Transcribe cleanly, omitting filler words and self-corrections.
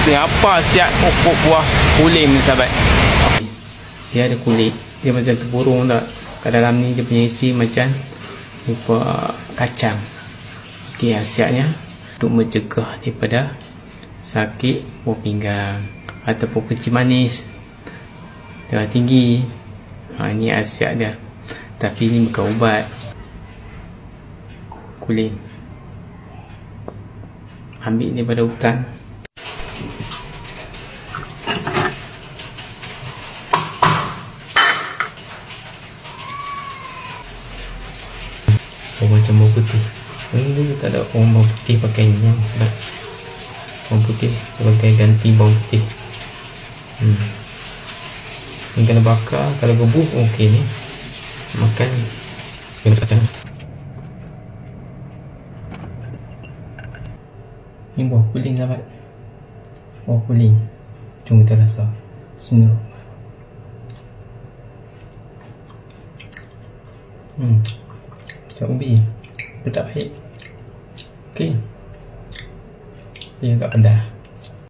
Ni apa siap pokok buah kuling ni sahabat. Dia ada kulit, dia macam terburung tak. Kat dalam ni dia punya isi macam rupa kacang. Okey, khasiatnya untuk mencegah daripada sakit buah pinggang ataupun kencing manis, darah tinggi. Ini khasiat dia. Tapi ini bukan ubat. Kuling ambil daripada hutan. Macam bawang putih. Ini tak ada orang bawang putih pakai ni. Bawang putih sebagai ganti bawang putih. Ni kena bakar. Kalau rebus okey ni. Makan dengan kacang. Ni buah kuling sahabat. Buah kuling. Jom kita rasa. Bismillah. Macam ubi. Dia tak baik. Okey. Dia agak pedas.